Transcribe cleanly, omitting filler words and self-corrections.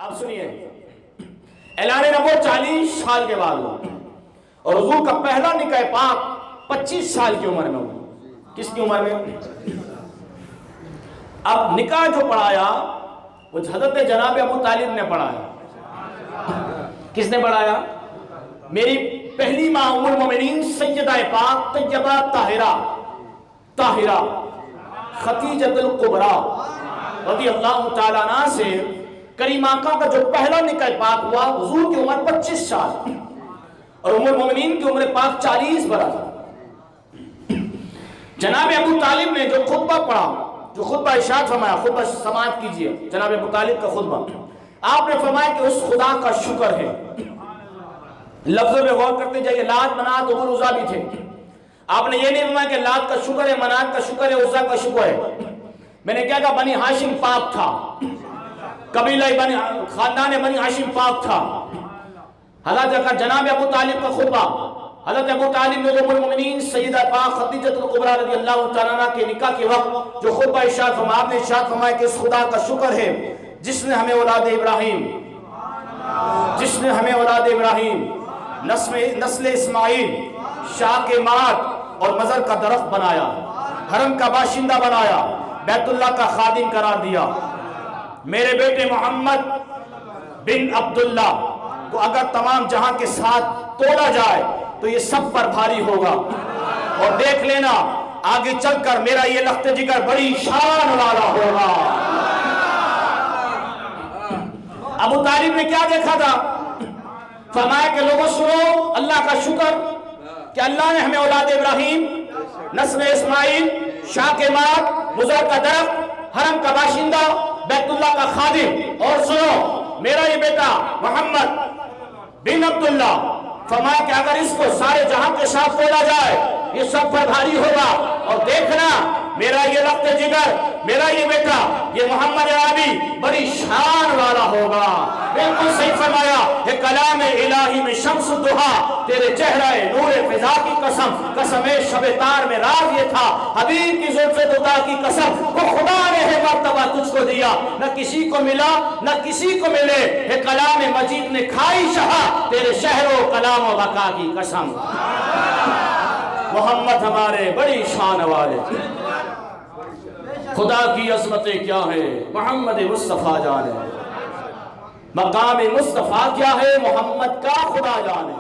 آپ سنیے، اعلان نبوت 40 سال کے بعد ہوا اور حضور کا پہلا نکاح پاک 25 سال کی عمر میں ہوا۔ کس کی عمر میں؟ اب نکاح جو پڑھایا وہ حضرت جناب ابو طالب نے پڑھایا۔ کس نے پڑھایا؟ میری پہلی ماں ام المومنین سیدہ پاک طیبہ طاہرہ خدیجۃ الکبریٰ رضی اللہ تعالیٰ عنہ سے کریم آقا کا جو پہلا نکاح پاک ہوا، حضور کی عمر 25 سال اور ام المومنین کی عمر پاک 40 برس۔ جناب ابو طالب نے جو خطبہ پڑھا، جو خطبہ ارشاد فرمایا، خطبہ سماعت کیجئے، جناب ابو طالب کا خطبہ، آپ نے فرمایا کہ اس خدا کا شکر ہے۔ لفظوں پہ غور کرتے جائیے، لات منات عبور عزا بھی تھے۔ آپ نے یہ نہیں فرمایا کہ لات کا شکر ہے، منات کا شکر ہے، عزا کا شکر ہے۔ میں نے کیا کہا؟ بنی ہاشم پاک تھا، قبیلہ خاندان بنی ہاشم پاک تھا۔ حضرت جناب ابو طالب کا خطبہ، حضرت ابو طالب نے ام المومنین سیدہ پاک خدیجۃ الکبریٰ رضی اللہ تعالیٰ عنہ کے نکاح کے وقت جو خطبہ ارشاد فرمایا، آپ نے ارشاد فرمایا کہ اس خدا کا شکر ہے جس نے ہمیں اولاد ابراہیم نسل اسماعیل شاہ کے مات اور مزر کا درخت بنایا، حرم کا باشندہ بنایا، بیت اللہ کا خادم قرار دیا۔ میرے بیٹے محمد بن عبداللہ کو اگر تمام جہاں کے ساتھ تولا جائے تو یہ سب پر بھاری ہوگا، اور دیکھ لینا آگے چل کر میرا یہ لخت جگر بڑی شان والا ہوگا۔ ابو طالب نے کیا دیکھا تھا؟ فرمایا کہ لوگوں سنو اللہ کا شکر کہ اللہ نے ہمیں اولاد ابراہیم نسل اسماعیل شاہ کے مات مزر کا درخت حرم کا باشندہ بیت اللہ کا خادم، اور سنو میرا یہ بیٹا محمد بن عبداللہ، فرمایا کہ اگر اس کو سارے جہاں کے ساتھ تولا جائے یہ سب پر بھاری ہوگا، اور دیکھنا میرا یہ لخت جگر، میرا یہ بیٹا یہ محمد عربی بڑی شان والا ہوگا۔ بالکل صحیح فرمایا ہے، کلام الہی میں شمس دہا، تیرے چہرہ نور فضا کی قسم، قسم شب تار میں راز یہ تھا، حبیب کی زلف دتا کی قسم، وہ خدا نے ہے مرتبہ تجھ کو دیا، نہ کسی کو ملا نہ کسی کو ملے، ہے کلام مجید نے کھائی شہا، تیرے شہر و کلام و بقا کی قسم۔ محمد ہمارے بڑی شان والے، خدا کی عظمتیں کیا ہے محمد مصطفیٰ جانے، مقام مصطفیٰ کیا ہے محمد کا خدا جانے۔